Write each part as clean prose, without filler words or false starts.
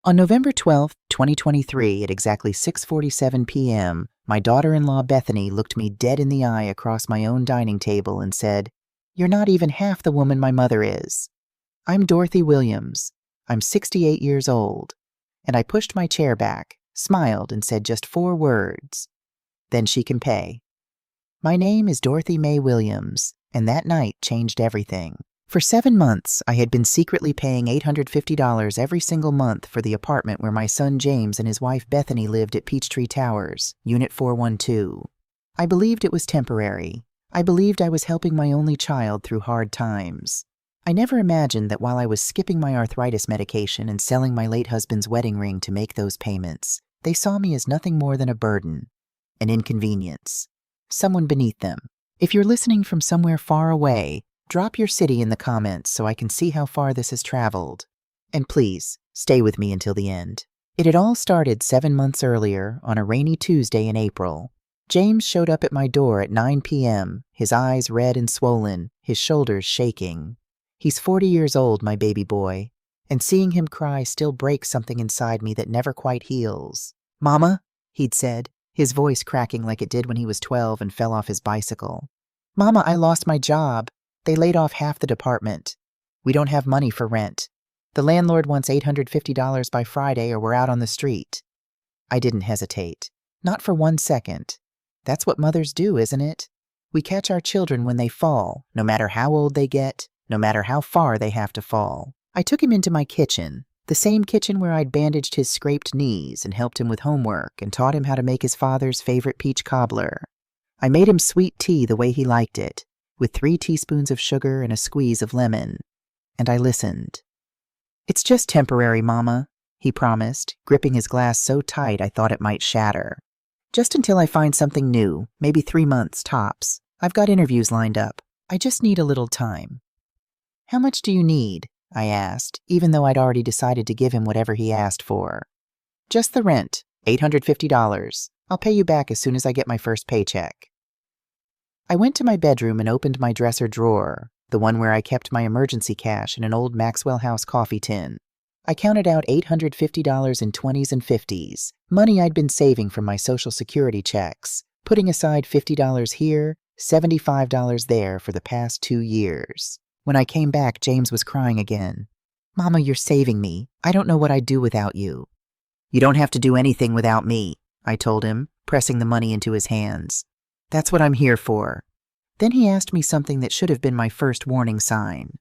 On November 12, 2023, at exactly 6:47 p.m., my daughter-in-law Bethany looked me dead in the eye across my own dining table and said, "You're not even half the woman my mother is." I'm Dorothy Williams. I'm 68 years old. And I pushed my chair back, smiled, and said just 4 words. Then she can pay. My name is Dorothy Mae Williams, and that night changed everything. For 7 months, I had been secretly paying $850 every single month for the apartment where my son James and his wife Bethany lived at Peachtree Towers, Unit 412. I believed it was temporary. I believed I was helping my only child through hard times. I never imagined that while I was skipping my arthritis medication and selling my late husband's wedding ring to make those payments, they saw me as nothing more than a burden, an inconvenience, someone beneath them. If you're listening from somewhere far away, drop your city in the comments so I can see how far this has traveled. And please, stay with me until the end. It had all started 7 months earlier, on a rainy Tuesday in April. James showed up at my door at 9 p.m., his eyes red and swollen, his shoulders shaking. He's 40 years old, my baby boy, and seeing him cry still breaks something inside me that never quite heals. "Mama," he'd said, his voice cracking like it did when he was 12 and fell off his bicycle. "Mama, I lost my job. They laid off half the department. We don't have money for rent. The landlord wants $850 by Friday or we're out on the street." I didn't hesitate. Not for 1 second. That's what mothers do, isn't it? We catch our children when they fall, no matter how old they get, no matter how far they have to fall. I took him into my kitchen, the same kitchen where I'd bandaged his scraped knees and helped him with homework and taught him how to make his father's favorite peach cobbler. I made him sweet tea the way he liked it, with 3 teaspoons of sugar and a squeeze of lemon. And I listened. "It's just temporary, Mama," he promised, gripping his glass so tight I thought it might shatter. "Just until I find something new, maybe 3 months, tops. I've got interviews lined up. I just need a little time." "How much do you need?" I asked, even though I'd already decided to give him whatever he asked for. "Just the rent, $850. I'll pay you back as soon as I get my first paycheck." I went to my bedroom and opened my dresser drawer, the one where I kept my emergency cash in an old Maxwell House coffee tin. I counted out $850 in 20s and 50s, money I'd been saving from my Social Security checks, putting aside $50 here, $75 there for the past 2 years. When I came back, James was crying again. "Mama, you're saving me. I don't know what I'd do without you." "You don't have to do anything without me," I told him, pressing the money into his hands. "That's what I'm here for." Then he asked me something that should have been my first warning sign.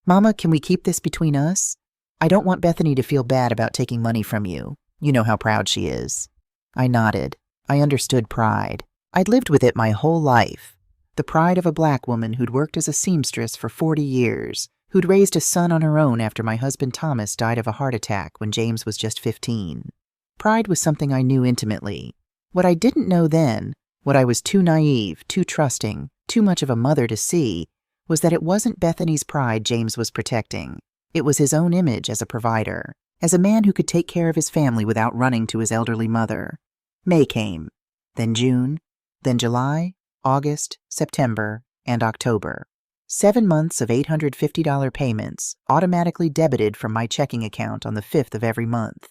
"Mama, can we keep this between us? I don't want Bethany to feel bad about taking money from you. You know how proud she is." I nodded. I understood pride. I'd lived with it my whole life. The pride of a black woman who'd worked as a seamstress for 40 years, who'd raised a son on her own after my husband Thomas died of a heart attack when James was just 15. Pride was something I knew intimately. What I didn't know then, what I was too naive, too trusting, too much of a mother to see, was that it wasn't Bethany's pride James was protecting. It was his own image as a provider, as a man who could take care of his family without running to his elderly mother. May came, then June, then July, August, September, and October. 7 months of $850 payments automatically debited from my checking account on the 5th of every month.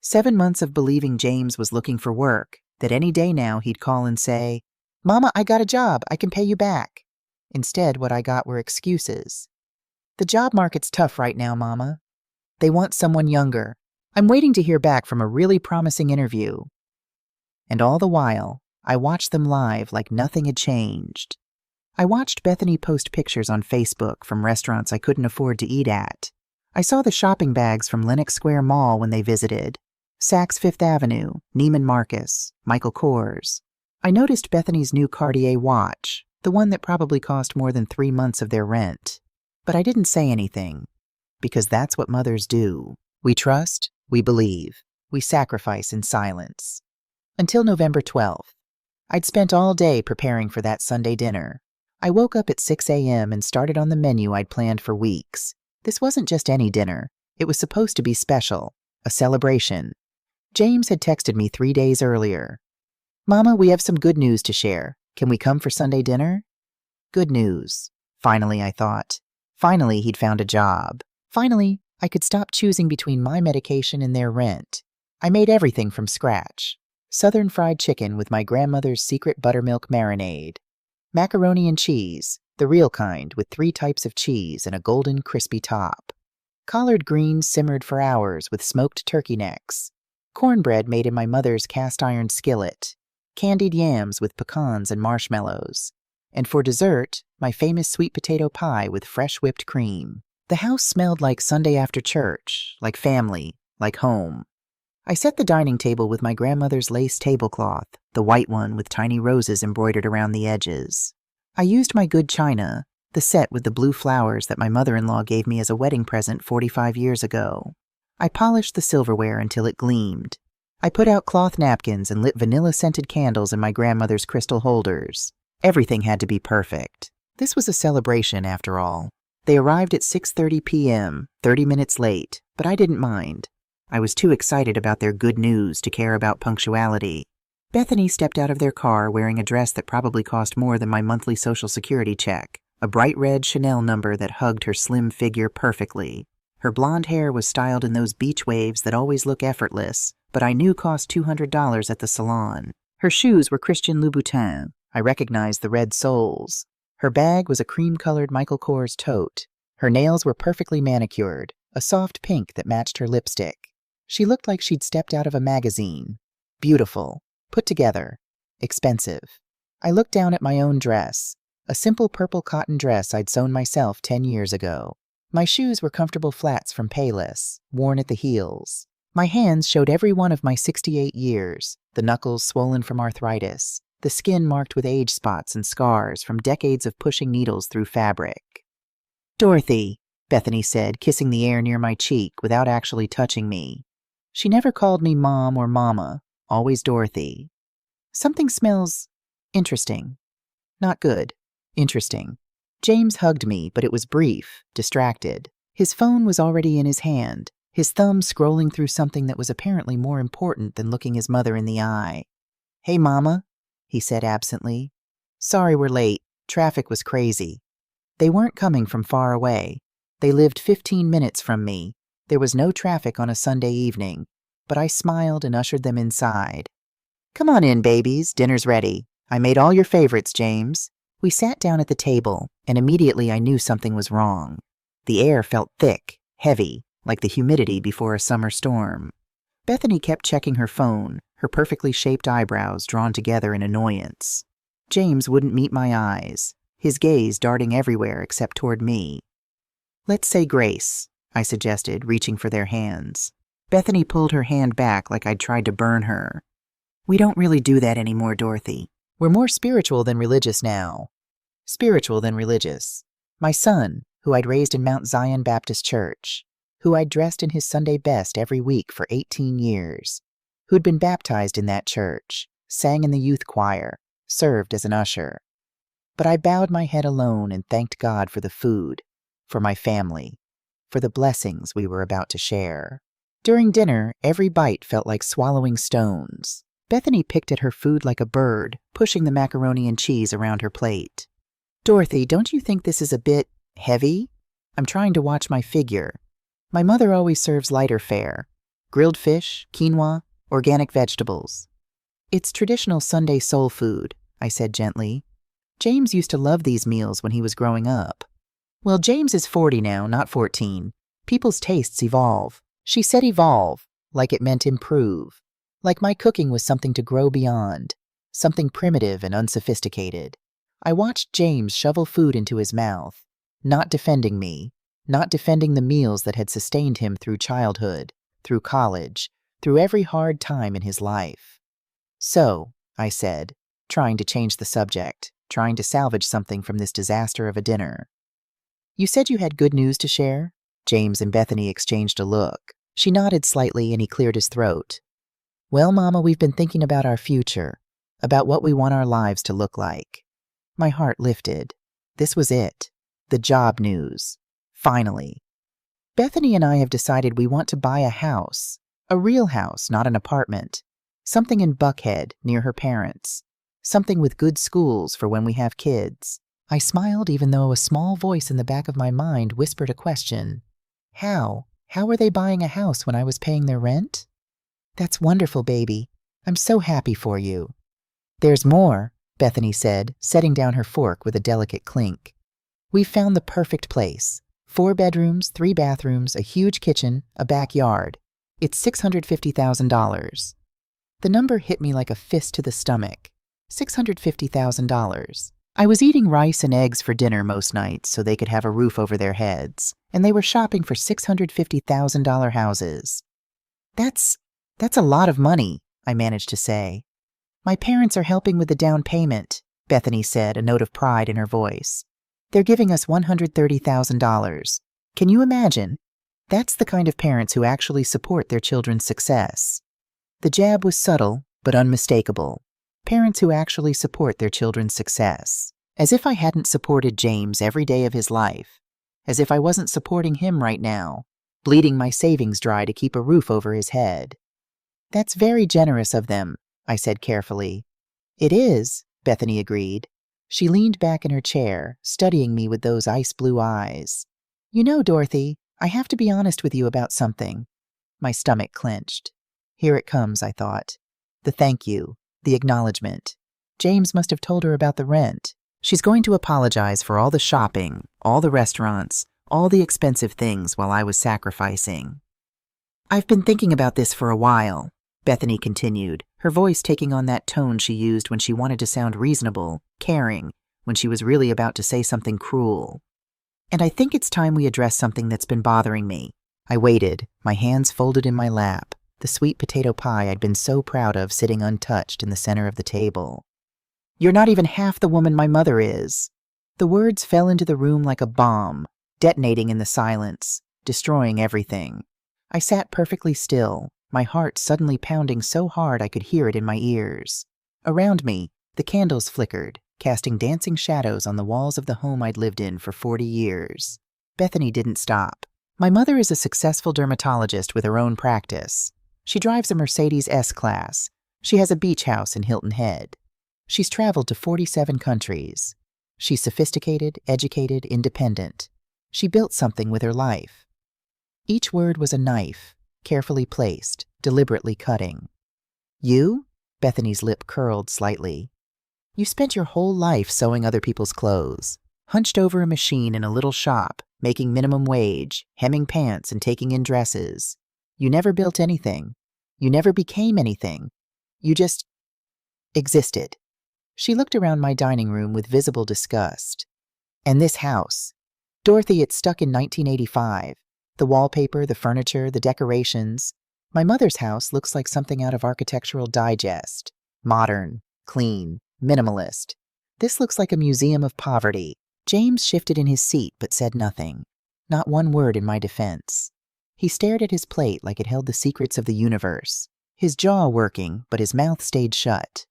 7 months of believing James was looking for work, that any day now he'd call and say, "Mama, I got a job. I can pay you back." Instead, what I got were excuses. "The job market's tough right now, Mama. They want someone younger. I'm waiting to hear back from a really promising interview." And all the while, I watched them live like nothing had changed. I watched Bethany post pictures on Facebook from restaurants I couldn't afford to eat at. I saw the shopping bags from Lenox Square Mall when they visited, Saks Fifth Avenue, Neiman Marcus, Michael Kors. I noticed Bethany's new Cartier watch, the one that probably cost more than 3 months of their rent. But I didn't say anything, because that's what mothers do. We trust, we believe, we sacrifice in silence. Until November 12th. I'd spent all day preparing for that Sunday dinner. I woke up at 6 a.m. and started on the menu I'd planned for weeks. This wasn't just any dinner. It was supposed to be special, a celebration. James had texted me 3 days earlier. "Mama, we have some good news to share. Can we come for Sunday dinner?" Good news. Finally, I thought. Finally, he'd found a job. Finally, I could stop choosing between my medication and their rent. I made everything from scratch. Southern fried chicken with my grandmother's secret buttermilk marinade. Macaroni and cheese, the real kind with 3 types of cheese and a golden crispy top. Collard greens simmered for hours with smoked turkey necks. Cornbread made in my mother's cast-iron skillet. Candied yams with pecans and marshmallows. And for dessert, my famous sweet potato pie with fresh whipped cream. The house smelled like Sunday after church, like family, like home. I set the dining table with my grandmother's lace tablecloth, the white one with tiny roses embroidered around the edges. I used my good china, the set with the blue flowers that my mother-in-law gave me as a wedding present 45 years ago. I polished the silverware until it gleamed. I put out cloth napkins and lit vanilla-scented candles in my grandmother's crystal holders. Everything had to be perfect. This was a celebration, after all. They arrived at 6:30 p.m., 30 minutes late, but I didn't mind. I was too excited about their good news to care about punctuality. Bethany stepped out of their car wearing a dress that probably cost more than my monthly Social Security check, a bright red Chanel number that hugged her slim figure perfectly. Her blonde hair was styled in those beach waves that always look effortless, but I knew cost $200 at the salon. Her shoes were Christian Louboutin. I recognized the red soles. Her bag was a cream-colored Michael Kors tote. Her nails were perfectly manicured, a soft pink that matched her lipstick. She looked like she'd stepped out of a magazine. Beautiful, put together, expensive. I looked down at my own dress, a simple purple cotton dress I'd sewn myself 10 years ago. My shoes were comfortable flats from Payless, worn at the heels. My hands showed every one of my 68 years, the knuckles swollen from arthritis, the skin marked with age spots and scars from decades of pushing needles through fabric. "Dorothy," Bethany said, kissing the air near my cheek without actually touching me. She never called me Mom or Mama, always Dorothy. "Something smells interesting. Not good. Interesting." James hugged me, but it was brief, distracted. His phone was already in his hand, his thumb scrolling through something that was apparently more important than looking his mother in the eye. "Hey, Mama," he said absently. "Sorry we're late. Traffic was crazy." They weren't coming from far away. They lived 15 minutes from me. There was no traffic on a Sunday evening, but I smiled and ushered them inside. "Come on in, babies. Dinner's ready. I made all your favorites, James." We sat down at the table, and immediately I knew something was wrong. The air felt thick, heavy, like the humidity before a summer storm. Bethany kept checking her phone, her perfectly shaped eyebrows drawn together in annoyance. James wouldn't meet my eyes, his gaze darting everywhere except toward me. "Let's say grace," I suggested, reaching for their hands. Bethany pulled her hand back like I'd tried to burn her. "We don't really do that anymore, Dorothy. We're more spiritual than religious now." Spiritual than religious. My son, who I'd raised in Mount Zion Baptist Church, who I'd dressed in his Sunday best every week for 18 years, who'd been baptized in that church, sang in the youth choir, served as an usher. But I bowed my head alone and thanked God for the food, for my family, for the blessings we were about to share. During dinner, every bite felt like swallowing stones. Bethany picked at her food like a bird, pushing the macaroni and cheese around her plate. "Dorothy, don't you think this is a bit heavy? I'm trying to watch my figure. My mother always serves lighter fare. Grilled fish, quinoa, organic vegetables. It's traditional Sunday soul food," I said gently. "James used to love these meals when he was growing up." "Well, James is 40 now, not 14. People's tastes evolve." She said evolve, like it meant improve. Like my cooking was something to grow beyond, something primitive and unsophisticated. I watched James shovel food into his mouth, not defending me, not defending the meals that had sustained him through childhood, through college, through every hard time in his life. "So," I said, trying to change the subject, trying to salvage something from this disaster of a dinner. "You said you had good news to share?" James and Bethany exchanged a look. She nodded slightly and he cleared his throat. "Well, Mama, we've been thinking about our future, about what we want our lives to look like." My heart lifted. This was it. The job news. Finally. "Bethany and I have decided we want to buy a house. A real house, not an apartment. Something in Buckhead, near her parents. Something with good schools for when we have kids." I smiled even though a small voice in the back of my mind whispered a question. "How? How were they buying a house when I was paying their rent? That's wonderful, baby. I'm so happy for you. There's more, Bethany said, setting down her fork with a delicate clink. We've found the perfect place. 4 bedrooms, 3 bathrooms, a huge kitchen, a backyard. It's $650,000. The number hit me like a fist to the stomach. $650,000. I was eating rice and eggs for dinner most nights so they could have a roof over their heads, and they were shopping for $650,000 houses. That's a lot of money, I managed to say. My parents are helping with the down payment, Bethany said, a note of pride in her voice. They're giving us $130,000. Can you imagine? That's the kind of parents who actually support their children's success. The jab was subtle, but unmistakable. Parents who actually support their children's success. As if I hadn't supported James every day of his life. As if I wasn't supporting him right now, bleeding my savings dry to keep a roof over his head. That's very generous of them, I said carefully. It is, Bethany agreed. She leaned back in her chair, studying me with those ice-blue eyes. You know, Dorothy, I have to be honest with you about something. My stomach clenched. Here it comes, I thought. The thank you. The acknowledgement. James must have told her about the rent. She's going to apologize for all the shopping, all the restaurants, all the expensive things while I was sacrificing. I've been thinking about this for a while, Bethany continued, her voice taking on that tone she used when she wanted to sound reasonable, caring, when she was really about to say something cruel. And I think it's time we address something that's been bothering me. I waited, my hands folded in my lap, the sweet potato pie I'd been so proud of sitting untouched in the center of the table. You're not even half the woman my mother is. The words fell into the room like a bomb, detonating in the silence, destroying everything. I sat perfectly still, my heart suddenly pounding so hard I could hear it in my ears. Around me, the candles flickered, casting dancing shadows on the walls of the home I'd lived in for 40 years. Bethany didn't stop. My mother is a successful dermatologist with her own practice. She drives a Mercedes S-Class. She has a beach house in Hilton Head. She's traveled to 47 countries. She's sophisticated, educated, independent. She built something with her life. Each word was a knife, carefully placed, deliberately cutting. You? Bethany's lip curled slightly. You spent your whole life sewing other people's clothes, hunched over a machine in a little shop, making minimum wage, hemming pants and taking in dresses. You never built anything. You never became anything. You just existed. She looked around my dining room with visible disgust. And this house. Dorothy, it's stuck in 1985. The wallpaper, the furniture, the decorations. My mother's house looks like something out of Architectural Digest. Modern, clean, minimalist. This looks like a museum of poverty. James shifted in his seat but said nothing. Not one word in my defense. He stared at his plate like it held the secrets of the universe. His jaw working, but his mouth stayed shut.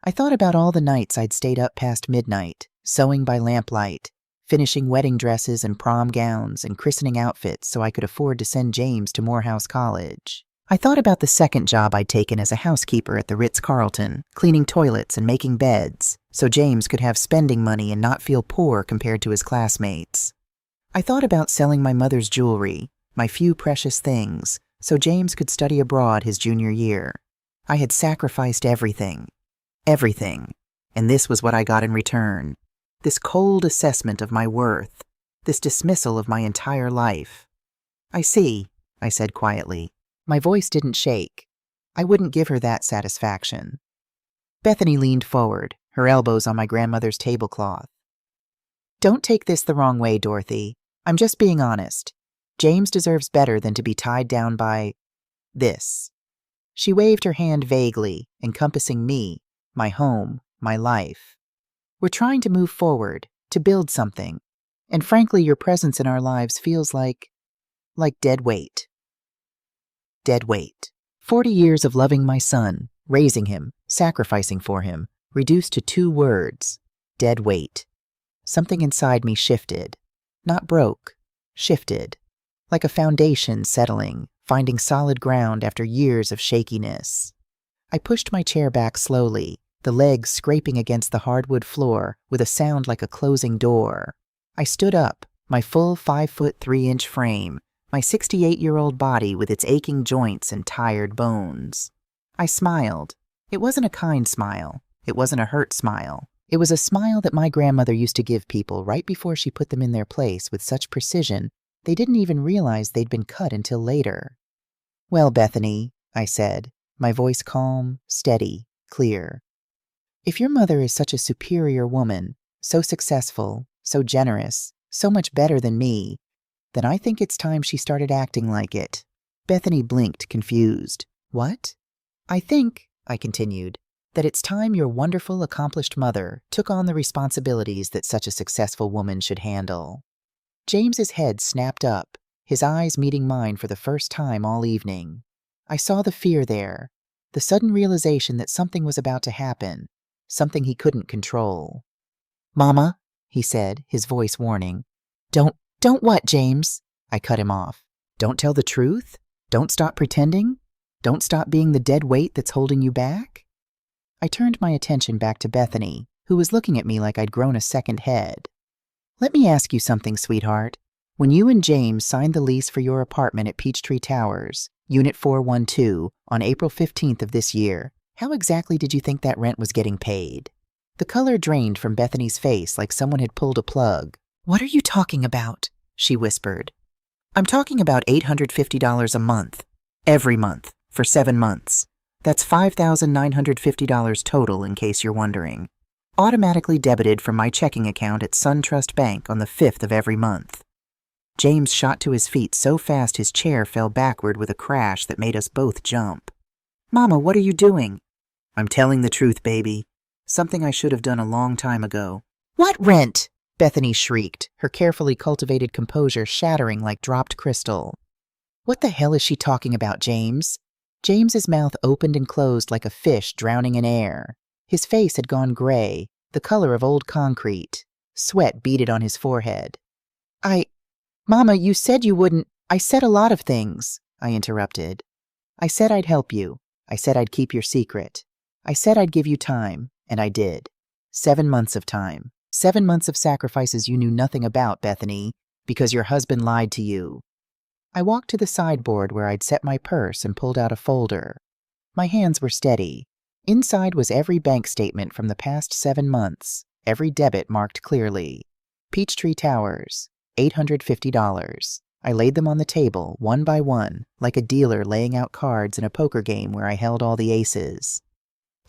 I thought about all the nights I'd stayed up past midnight, sewing by lamplight, finishing wedding dresses and prom gowns and christening outfits so I could afford to send James to Morehouse College. I thought about the second job I'd taken as a housekeeper at the Ritz-Carlton, cleaning toilets and making beds, so James could have spending money and not feel poor compared to his classmates. I thought about selling my mother's jewelry, my few precious things, so James could study abroad his junior year. I had sacrificed everything. Everything. And this was what I got in return. This cold assessment of my worth. This dismissal of my entire life. I see, I said quietly. My voice didn't shake. I wouldn't give her that satisfaction. Bethany leaned forward, her elbows on my grandmother's tablecloth. Don't take this the wrong way, Dorothy. I'm just being honest. James deserves better than to be tied down by this. She waved her hand vaguely, encompassing me, my home, my life. We're trying to move forward, to build something, and frankly, your presence in our lives feels like dead weight. Dead weight. 40 years of loving my son, raising him, sacrificing for him, reduced to 2 words. Dead weight. Something inside me shifted. Not broke. Shifted. Like a foundation settling, finding solid ground after years of shakiness. I pushed my chair back slowly, the legs scraping against the hardwood floor with a sound like a closing door. I stood up, my full 5'3" frame, my 68-year-old body with its aching joints and tired bones. I smiled. It wasn't a kind smile. It wasn't a hurt smile. It was a smile that my grandmother used to give people right before she put them in their place with such precision they didn't even realize they'd been cut until later. "Well, Bethany," I said, my voice calm, steady, clear. "If your mother is such a superior woman, so successful, so generous, so much better than me, then I think it's time she started acting like it." Bethany blinked, confused. "What?" "I think," I continued, "that it's time your wonderful, accomplished mother took on the responsibilities that such a successful woman should handle." James's head snapped up, his eyes meeting mine for the first time all evening. I saw the fear there, the sudden realization that something was about to happen, something he couldn't control. "Mama," he said, his voice warning. Don't what, James?" I cut him off. "Don't tell the truth? Don't stop pretending? Don't stop being the dead weight that's holding you back?" I turned my attention back to Bethany, who was looking at me like I'd grown a second head. "Let me ask you something, sweetheart. When you and James signed the lease for your apartment at Peachtree Towers, Unit 412, on April 15th of this year, how exactly did you think that rent was getting paid?" The color drained from Bethany's face like someone had pulled a plug. "What are you talking about?" she whispered. "I'm talking about $850 a month. Every month, for 7 months. That's $5,950 total, in case you're wondering. Automatically debited from my checking account at SunTrust Bank on the 5th of every month." James shot to his feet so fast his chair fell backward with a crash that made us both jump. "Mama, what are you doing?" "I'm telling the truth, baby. Something I should have done a long time ago." "What rent?" Bethany shrieked, her carefully cultivated composure shattering like dropped crystal. "What the hell is she talking about, James?" James's mouth opened and closed like a fish drowning in air. His face had gone gray, the color of old concrete. Sweat beaded on his forehead. Mama, you said you wouldn't." "I said a lot of things," I interrupted. "I said I'd help you. I said I'd keep your secret. I said I'd give you time, and I did. 7 months of time. 7 months of sacrifices you knew nothing about, Bethany, because your husband lied to you." I walked to the sideboard where I'd set my purse and pulled out a folder. My hands were steady. Inside was every bank statement from the past 7 months, every debit marked clearly. Peachtree Towers, $850. I laid them on the table, one by one, like a dealer laying out cards in a poker game where I held all the aces.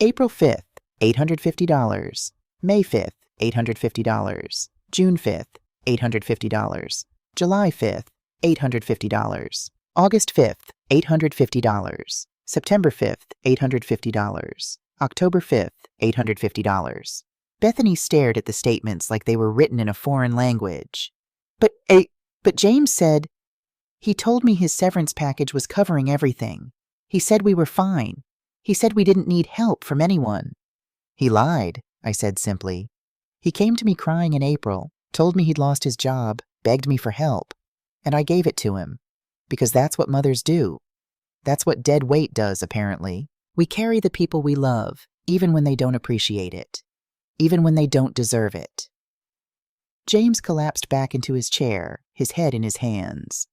April 5th, $850. May 5th, $850. June 5th, $850. July 5th, $850. August 5th, $850. September 5th, $850. October 5th, $850. Bethany stared at the statements like they were written in a foreign language. But James said, he told me his severance package was covering everything. He said we were fine. He said we didn't need help from anyone." "He lied," I said simply. "He came to me crying in April, told me he'd lost his job, begged me for help, and I gave it to him. Because that's what mothers do. That's what dead weight does, apparently. We carry the people we love, even when they don't appreciate it. Even when they don't deserve it." James collapsed back into his chair, his head in his hands.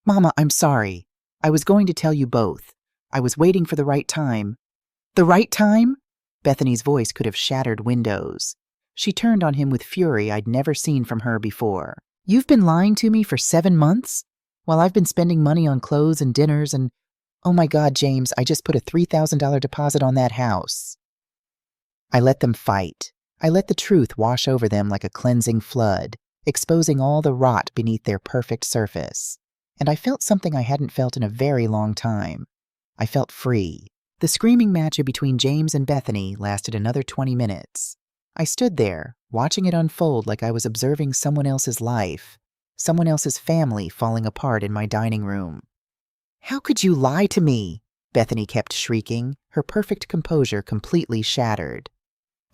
"Mama, I'm sorry. I was going to tell you both. I was waiting for the right time." "The right time?" Bethany's voice could have shattered windows. She turned on him with fury I'd never seen from her before. "You've been lying to me for 7 months? While I've been spending money on clothes and dinners and... Oh my God, James, I just put a $3,000 deposit on that house." I let them fight. I let the truth wash over them like a cleansing flood, exposing all the rot beneath their perfect surface. And I felt something I hadn't felt in a very long time. I felt free. The screaming match between James and Bethany lasted another 20 minutes. I stood there, watching it unfold like I was observing someone else's life, someone else's family falling apart in my dining room. "How could you lie to me?" Bethany kept shrieking, her perfect composure completely shattered.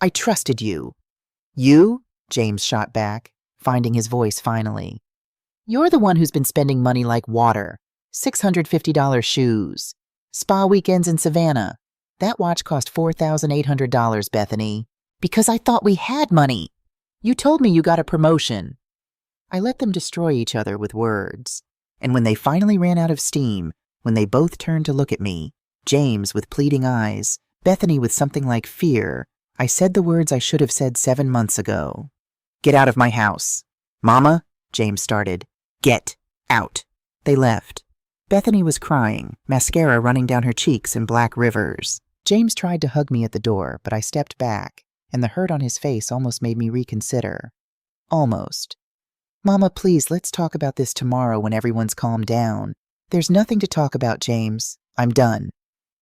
"I trusted you." "You?" James shot back, finding his voice finally. "You're the one who's been spending money like water. $650 shoes. Spa weekends in Savannah. That watch cost $4,800, Bethany. Because I thought we had money. You told me you got a promotion." I let them destroy each other with words. And when they finally ran out of steam, when they both turned to look at me, James with pleading eyes, Bethany with something like fear, I said the words I should have said 7 months ago. "Get out of my house." "Mama," James started. "Get out." They left. Bethany was crying, mascara running down her cheeks in black rivers. James tried to hug me at the door, but I stepped back, and the hurt on his face almost made me reconsider. Almost. "Mama, please, let's talk about this tomorrow when everyone's calmed down." "There's nothing to talk about, James. I'm done.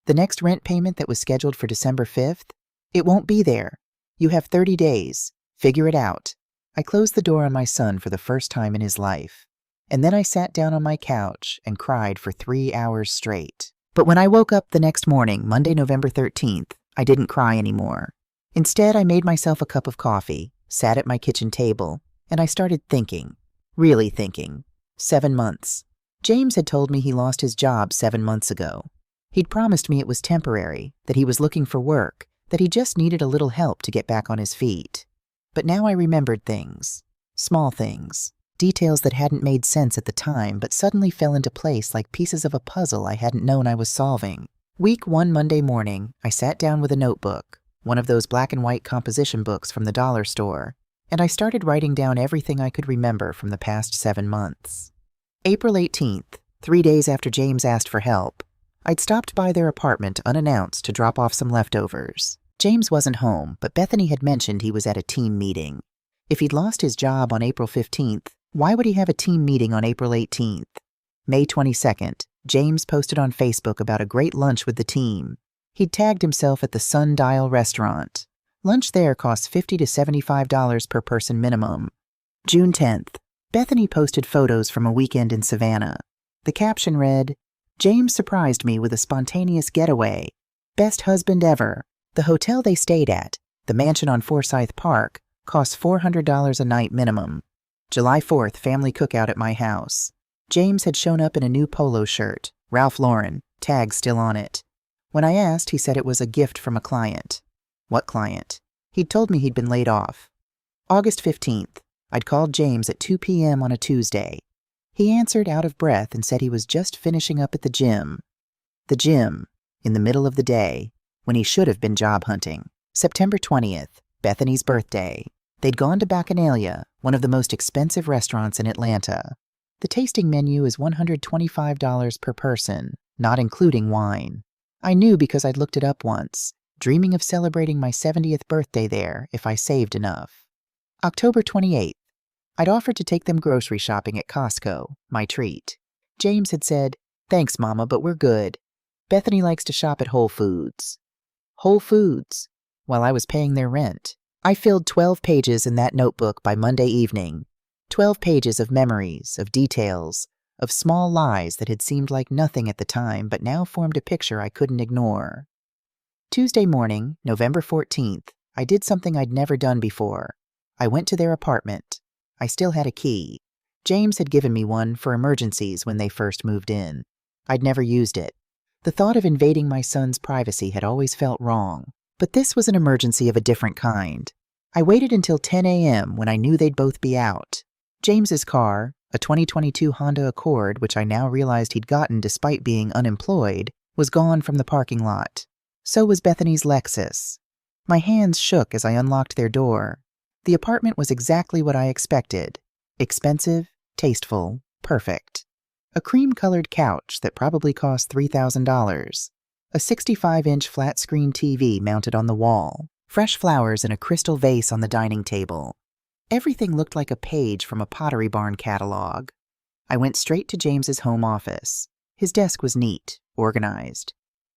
The next rent payment that was scheduled for December 5th, it won't be there. You have 30 days. Figure it out." I closed the door on my son for the first time in his life. And then I sat down on my couch and cried for 3 hours straight. But when I woke up the next morning, Monday, November 13th, I didn't cry anymore. Instead, I made myself a cup of coffee, sat at my kitchen table, and I started thinking. Really thinking. 7 months. James had told me he lost his job 7 months ago. He'd promised me it was temporary, that he was looking for work, that he just needed a little help to get back on his feet. But now I remembered things. Small things. Details that hadn't made sense at the time, but suddenly fell into place like pieces of a puzzle I hadn't known I was solving. Week 1 Monday morning, I sat down with a notebook, one of those black and white composition books from the dollar store, and I started writing down everything I could remember from the past 7 months. April 18th, 3 days after James asked for help, I'd stopped by their apartment unannounced to drop off some leftovers. James wasn't home, but Bethany had mentioned he was at a team meeting. If he'd lost his job on April 15th, why would he have a team meeting on April 18th? May 22nd, James posted on Facebook about a great lunch with the team. He'd tagged himself at the Sundial restaurant. Lunch there costs $50 to $75 per person minimum. June 10th, Bethany posted photos from a weekend in Savannah. The caption read, "James surprised me with a spontaneous getaway. Best husband ever. The hotel they stayed at, the mansion on Forsyth Park, costs $400 a night minimum. July 4th, family cookout at my house. James had shown up in a new polo shirt, Ralph Lauren, tag still on it. When I asked, he said it was a gift from a client. What client? He'd told me he'd been laid off. August 15th, I'd called James at 2 p.m. on a Tuesday. He answered out of breath and said he was just finishing up at the gym. The gym, in the middle of the day, when he should have been job hunting. September 20th, Bethany's birthday. They'd gone to Bacchanalia, one of the most expensive restaurants in Atlanta. The tasting menu is $125 per person, not including wine. I knew because I'd looked it up once, dreaming of celebrating my 70th birthday there if I saved enough. October 28th. I'd offered to take them grocery shopping at Costco, my treat. James had said, "Thanks, Mama, but we're good. Bethany likes to shop at Whole Foods." Whole Foods, while I was paying their rent. I filled 12 pages in that notebook by Monday evening. 12 pages of memories, of details, of small lies that had seemed like nothing at the time but now formed a picture I couldn't ignore. Tuesday morning, November 14th, I did something I'd never done before. I went to their apartment. I still had a key. James had given me one for emergencies when they first moved in. I'd never used it. The thought of invading my son's privacy had always felt wrong, but this was an emergency of a different kind. I waited until 10 a.m. when I knew they'd both be out. James's car, a 2022 Honda Accord, which I now realized he'd gotten despite being unemployed, was gone from the parking lot. So was Bethany's Lexus. My hands shook as I unlocked their door. The apartment was exactly what I expected. Expensive, tasteful, perfect. A cream-colored couch that probably cost $3,000. A 65-inch flat-screen TV mounted on the wall. Fresh flowers in a crystal vase on the dining table. Everything looked like a page from a Pottery Barn catalog. I went straight to James's home office. His desk was neat, organized.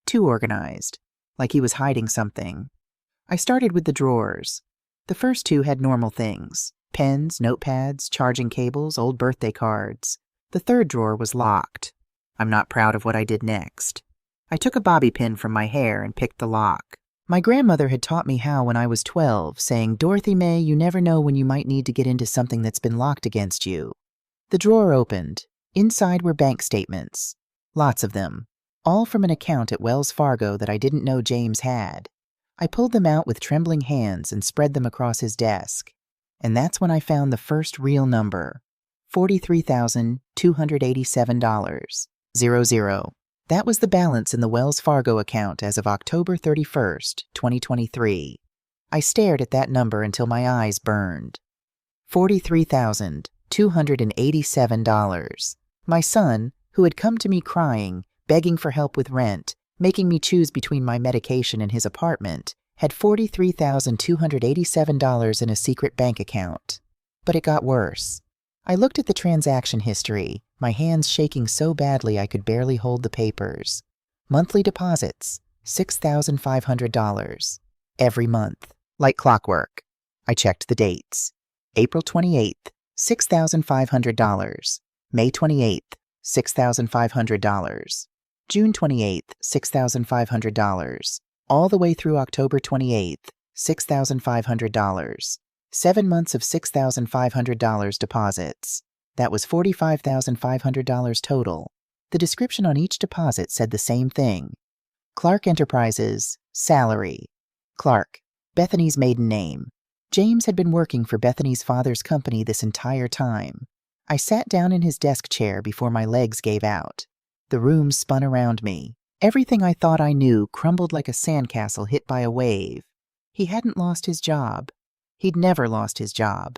Too organized, like he was hiding something. I started with the drawers. The first two had normal things. Pens, notepads, charging cables, old birthday cards. The third drawer was locked. I'm not proud of what I did next. I took a bobby pin from my hair and picked the lock. My grandmother had taught me how when I was 12, saying, "Dorothy May, you never know when you might need to get into something that's been locked against you." The drawer opened. Inside were bank statements. Lots of them. All from an account at Wells Fargo that I didn't know James had. I pulled them out with trembling hands and spread them across his desk. And that's when I found the first real number. $43,287.00. That was the balance in the Wells Fargo account as of October 31st, 2023. I stared at that number until my eyes burned. $43,287. My son, who had come to me crying, begging for help with rent, making me choose between my medication and his apartment, had $43,287 in a secret bank account. But it got worse. I looked at the transaction history, my hands shaking so badly I could barely hold the papers. Monthly deposits, $6,500. Every month, like clockwork. I checked the dates. April 28th, $6,500. May 28th, $6,500. June 28th, $6,500. All the way through October 28th, $6,500. 7 months of $6,500 deposits. That was $45,500 total. The description on each deposit said the same thing. Clark Enterprises, salary. Clark, Bethany's maiden name. James had been working for Bethany's father's company this entire time. I sat down in his desk chair before my legs gave out. The room spun around me. Everything I thought I knew crumbled like a sandcastle hit by a wave. He hadn't lost his job. He'd never lost his job.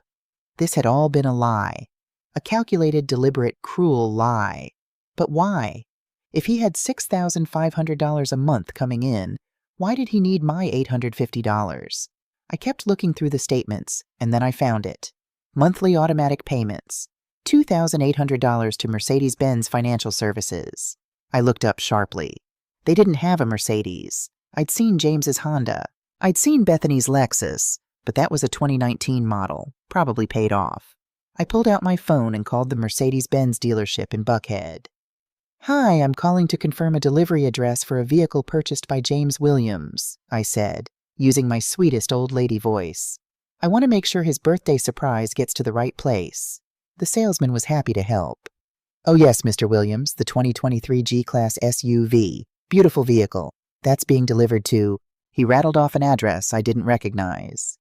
This had all been a lie. A calculated, deliberate, cruel lie. But why? If he had $6,500 a month coming in, why did he need my $850? I kept looking through the statements, and then I found it. Monthly automatic payments. $2,800 to Mercedes-Benz Financial Services. I looked up sharply. They didn't have a Mercedes. I'd seen James's Honda. I'd seen Bethany's Lexus, but that was a 2019 model, probably paid off. I pulled out my phone and called the Mercedes-Benz dealership in Buckhead. "Hi, I'm calling to confirm a delivery address for a vehicle purchased by James Williams," I said, using my sweetest old lady voice. "I want to make sure his birthday surprise gets to the right place." The salesman was happy to help. "Oh yes, Mr. Williams, the 2023 G-Class SUV. Beautiful vehicle. That's being delivered to..." He rattled off an address I didn't recognize.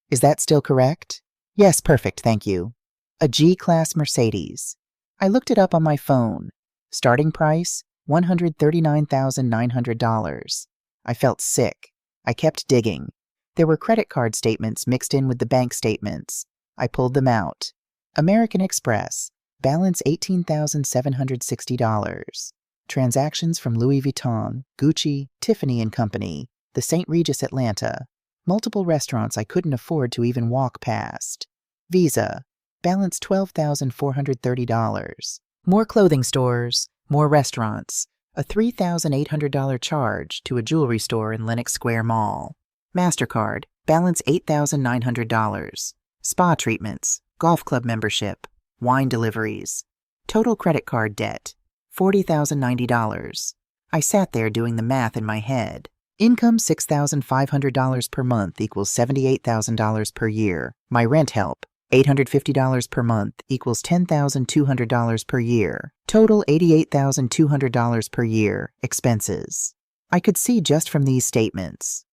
"Is that still correct?" "Yes, perfect, thank you." A G-Class Mercedes. I looked it up on my phone. Starting price, $139,900. I felt sick. I kept digging. There were credit card statements mixed in with the bank statements. I pulled them out. American Express. Balance $18,760. Transactions from Louis Vuitton, Gucci, Tiffany & Company, the St. Regis Atlanta. Multiple restaurants I couldn't afford to even walk past. Visa. Balance $12,430. More clothing stores, more restaurants. A $3,800 charge to a jewelry store in Lenox Square Mall. MasterCard. Balance $8,900. Spa treatments, golf club membership, wine deliveries. Total credit card debt, $40,090. I sat there doing the math in my head. Income $6,500 per month equals $78,000 per year. My rent help, $850 per month equals $10,200 per year. Total $88,200 per year. Expenses. I could see just from these statements.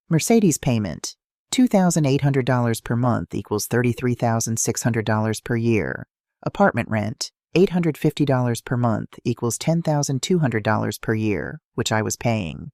Mercedes payment, $2,800 per month equals $33,600 per year. Apartment rent, $850 per month equals $10,200 per year, which I was paying.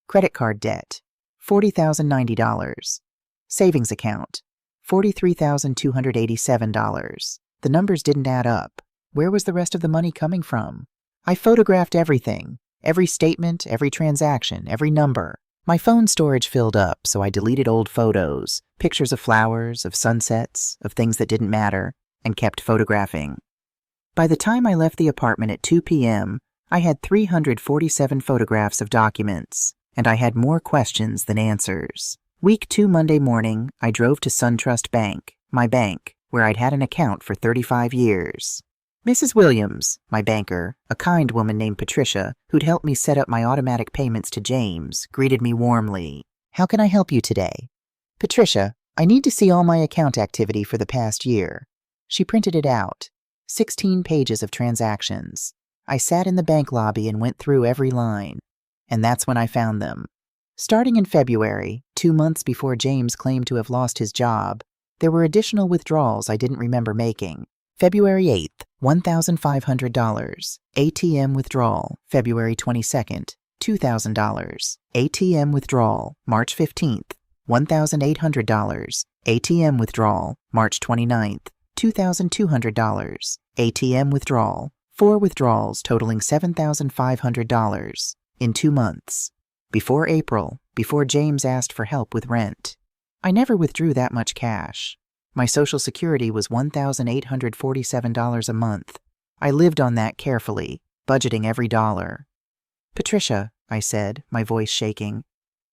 Credit card debt, $40,090. Savings account, $43,287. The numbers didn't add up. Where was the rest of the money coming from? I photographed everything, every statement, every transaction, every number. My phone storage filled up, so I deleted old photos, pictures of flowers, of sunsets, of things that didn't matter, and kept photographing. By the time I left the apartment at 2 p.m., I had 347 photographs of documents, and I had more questions than answers. Week 2 Monday morning, I drove to SunTrust Bank, my bank, where I'd had an account for 35 years. Mrs. Williams, my banker, a kind woman named Patricia, who'd helped me set up my automatic payments to James, greeted me warmly. "How can I help you today?" "Patricia, I need to see all my account activity for the past year." She printed it out. 16 pages of transactions. I sat in the bank lobby and went through every line. And that's when I found them. Starting in February, 2 months before James claimed to have lost his job, there were additional withdrawals I didn't remember making. February 8th, $1,500. ATM withdrawal, February 22nd, $2,000. ATM withdrawal, March 15th, $1,800. ATM withdrawal, March 29th, $2,200. ATM withdrawal, 4 withdrawals totaling $7,500 in 2 months. Before April, before James asked for help with rent. I never withdrew that much cash. My Social Security was $1,847 a month. I lived on that carefully, budgeting every dollar. Patricia, I said, my voice shaking,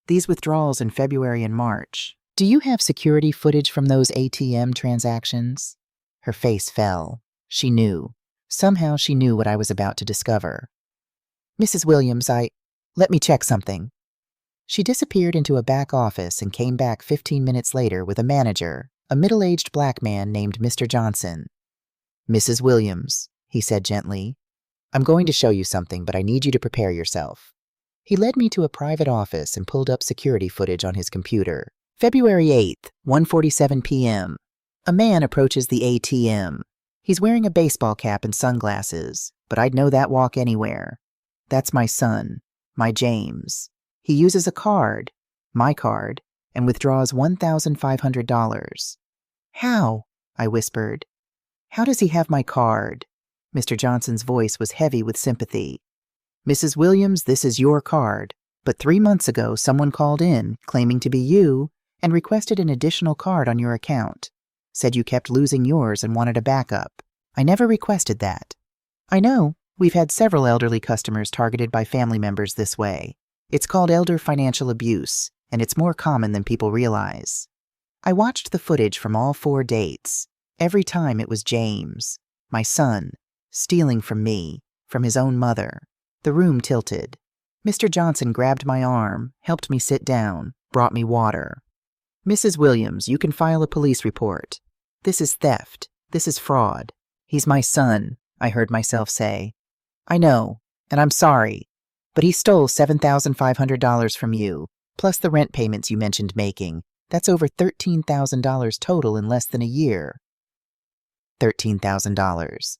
these withdrawals in February and March, do you have security footage from those ATM transactions? Her face fell. She knew. Somehow she knew what I was about to discover. Mrs. Williams, let me check something. She disappeared into a back office and came back 15 minutes later with a manager, a middle-aged black man named Mr. Johnson. Mrs. Williams, he said gently, I'm going to show you something, but I need you to prepare yourself. He led me to a private office and pulled up security footage on his computer. February 8th, 1:47 p.m. A man approaches the ATM. He's wearing a baseball cap and sunglasses, but I'd know that walk anywhere. That's my son, my James. He uses a card, my card, and withdraws $1,500. How? I whispered. How does he have my card? Mr. Johnson's voice was heavy with sympathy. Mrs. Williams, this is your card, but 3 months ago someone called in, claiming to be you, and requested an additional card on your account. Said you kept losing yours and wanted a backup. I never requested that. I know, we've had several elderly customers targeted by family members this way. It's called elder financial abuse, and it's more common than people realize. I watched the footage from all 4 dates. Every time it was James, my son, stealing from me, from his own mother. The room tilted. Mr. Johnson grabbed my arm, helped me sit down, brought me water. Mrs. Williams, you can file a police report. This is theft. This is fraud. He's my son, I heard myself say. I know, and I'm sorry, but he stole $7,500 from you, plus the rent payments you mentioned making. That's over $13,000 total in less than a year. $13,000.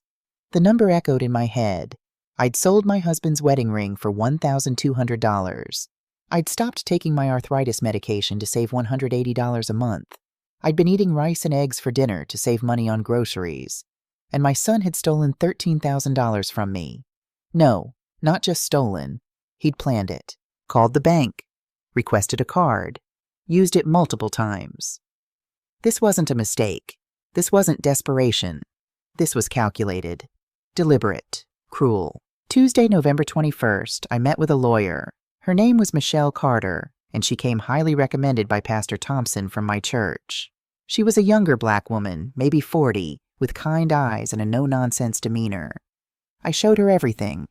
The number echoed in my head. I'd sold my husband's wedding ring for $1,200. I'd stopped taking my arthritis medication to save $180 a month. I'd been eating rice and eggs for dinner to save money on groceries. And my son had stolen $13,000 from me. No, not just stolen. He'd planned it, called the bank, requested a card, used it multiple times. This wasn't a mistake. This wasn't desperation. This was calculated, deliberate, cruel. Tuesday, November 21st, I met with a lawyer. Her name was Michelle Carter, and she came highly recommended by Pastor Thompson from my church. She was a younger black woman, maybe 40, with kind eyes and a no-nonsense demeanor. I showed her everything.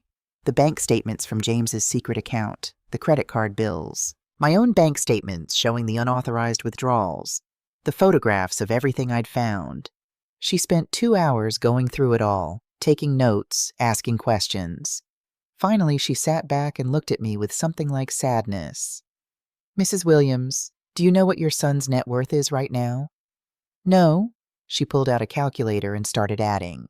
The bank statements from James's secret account, the credit card bills, my own bank statements showing the unauthorized withdrawals, the photographs of everything I'd found. She spent 2 hours going through it all, taking notes, asking questions. Finally, she sat back and looked at me with something like sadness. Mrs. Williams, do you know what your son's net worth is right now? No. She pulled out a calculator and started adding.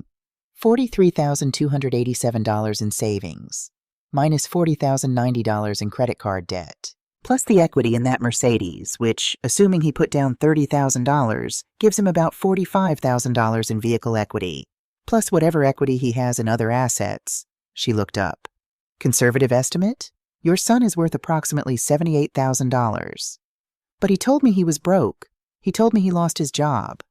$43,287 in savings, minus $40,090 in credit card debt, plus the equity in that Mercedes, which, assuming he put down $30,000, gives him about $45,000 in vehicle equity, plus whatever equity he has in other assets. She looked up. Conservative estimate? Your son is worth approximately $78,000. But he told me he was broke. He told me he lost his job.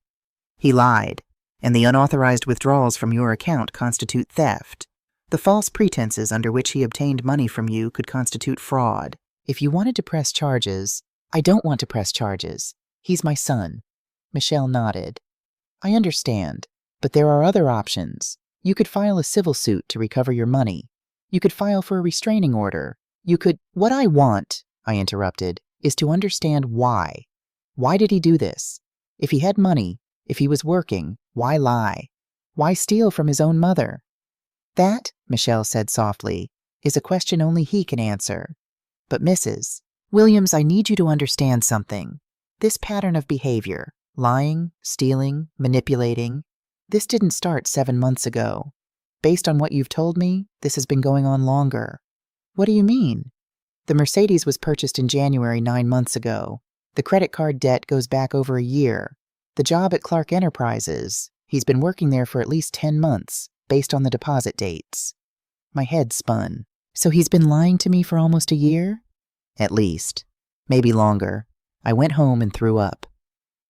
He lied, and the unauthorized withdrawals from your account constitute theft. The false pretenses under which he obtained money from you could constitute fraud. If you wanted to press charges, I don't want to press charges. He's my son. Michelle nodded. I understand, but there are other options. You could file a civil suit to recover your money. You could file for a restraining order. You could— What I want, I interrupted, is to understand why. Why did he do this? If he had money, if he was working, why lie? Why steal from his own mother? That, Michelle said softly, is a question only he can answer. But Mrs. Williams, I need you to understand something. This pattern of behavior, lying, stealing, manipulating, This didn't start 7 months ago. Based on what you've told me, this has been going on longer. What do you mean? The Mercedes was purchased in January 9 months ago. The credit card debt goes back over a year. The job at Clark Enterprises, he's been working there for at least 10 months, based on the deposit dates. My head spun. So he's been lying to me for almost a year? At least. Maybe longer. I went home and threw up.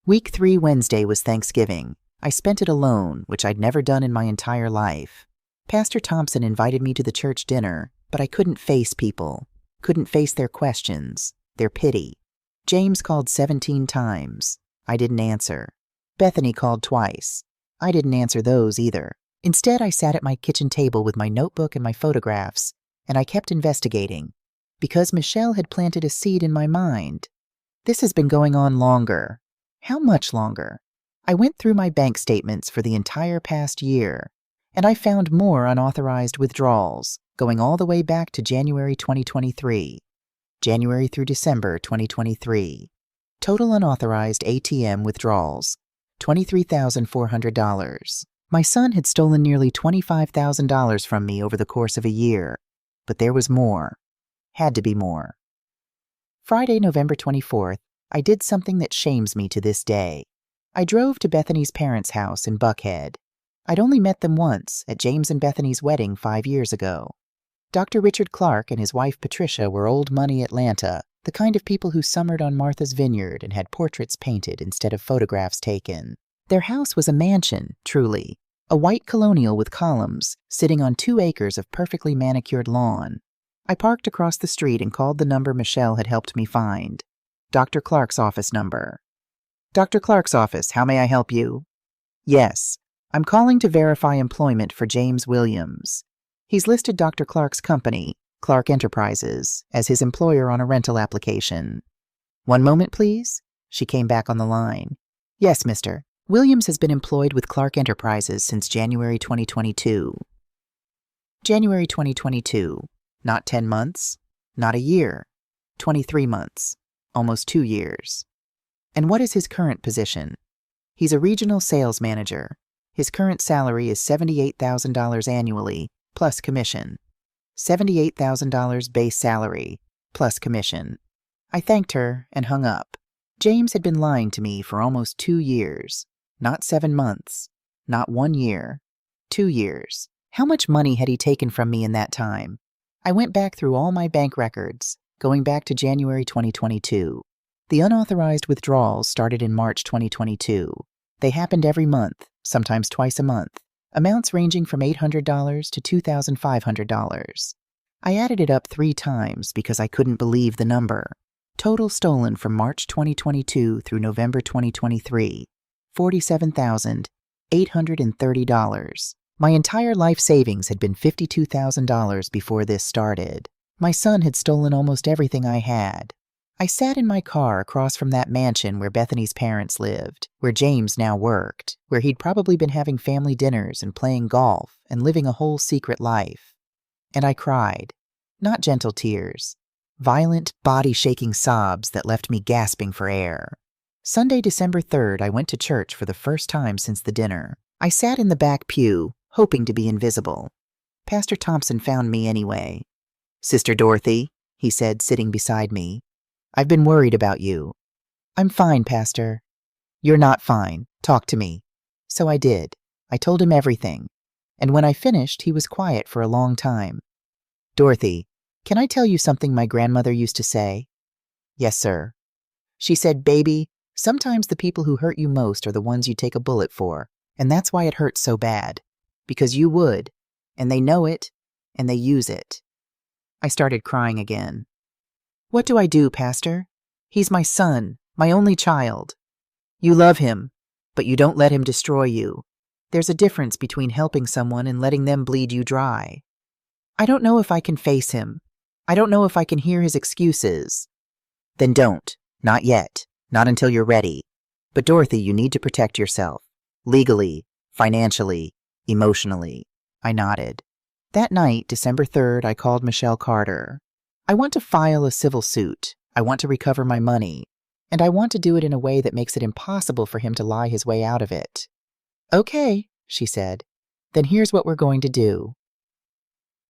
Week 3 Wednesday was Thanksgiving. I spent it alone, which I'd never done in my entire life. Pastor Thompson invited me to the church dinner, but I couldn't face people. Couldn't face their questions, their pity. James called 17 times. I didn't answer. Bethany called twice. I didn't answer those either. Instead, I sat at my kitchen table with my notebook and my photographs, and I kept investigating, because Michelle had planted a seed in my mind. This has been going on longer. How much longer? I went through my bank statements for the entire past year, and I found more unauthorized withdrawals, going all the way back to January 2023. January through December 2023. Total unauthorized ATM withdrawals, $23,400. My son had stolen nearly $25,000 from me over the course of a year, but there was more. Had to be more. Friday, November 24th, I did something that shames me to this day. I drove to Bethany's parents' house in Buckhead. I'd only met them once, at James and Bethany's wedding 5 years ago. Dr. Richard Clark and his wife Patricia were old money Atlanta, the kind of people who summered on Martha's Vineyard and had portraits painted instead of photographs taken. Their house was a mansion, truly. A white colonial with columns, sitting on 2 acres of perfectly manicured lawn. I parked across the street and called the number Michelle had helped me find. Dr. Clark's office number. Dr. Clark's office, how may I help you? Yes, I'm calling to verify employment for James Williams. He's listed Dr. Clark's company, Clark Enterprises, as his employer on a rental application. One moment, please. She came back on the line. Yes, mister. Williams has been employed with Clark Enterprises since January 2022. January 2022. Not 10 months. Not a year. 23 months. Almost 2 years. And what is his current position? He's a regional sales manager. His current salary is $78,000 annually, plus commission. $78,000 base salary, plus commission. I thanked her and hung up. James had been lying to me for almost 2 years. Not 7 months. Not 1 year. 2 years. How much money had he taken from me in that time? I went back through all my bank records, going back to January 2022. The unauthorized withdrawals started in March 2022. They happened every month, sometimes twice a month, amounts ranging from $800 to $2,500. I added it up 3 times because I couldn't believe the number. Total stolen from March 2022 through November 2023, $47,830. My entire life savings had been $52,000 before this started. My son had stolen almost everything I had. I sat in my car across from that mansion where Bethany's parents lived, where James now worked, where he'd probably been having family dinners and playing golf and living a whole secret life. And I cried. Not gentle tears. Violent, body-shaking sobs that left me gasping for air. Sunday, December 3rd, I went to church for the first time since the dinner. I sat in the back pew, hoping to be invisible. Pastor Thompson found me anyway. "Sister Dorothy," he said, sitting beside me. "I've been worried about you." "I'm fine, Pastor." "You're not fine. Talk to me." So I did. I told him everything. And when I finished, he was quiet for a long time. "Dorothy, can I tell you something my grandmother used to say?" "Yes, sir." She said, "Baby, sometimes the people who hurt you most are the ones you take a bullet for, and that's why it hurts so bad. Because you would, and they know it, and they use it." I started crying again. "What do I do, Pastor? He's my son, my only child. You love him, but you don't let him destroy you. There's a difference between helping someone and letting them bleed you dry. I don't know if I can face him. I don't know if I can hear his excuses." "Then don't. Not yet. Not until you're ready. But Dorothy, you need to protect yourself. Legally, financially, emotionally." I nodded. That night, December 3rd, I called Michelle Carter. "I want to file a civil suit. I want to recover my money. And I want to do it in a way that makes it impossible for him to lie his way out of it." "Okay," she said. Then here's what we're going to do.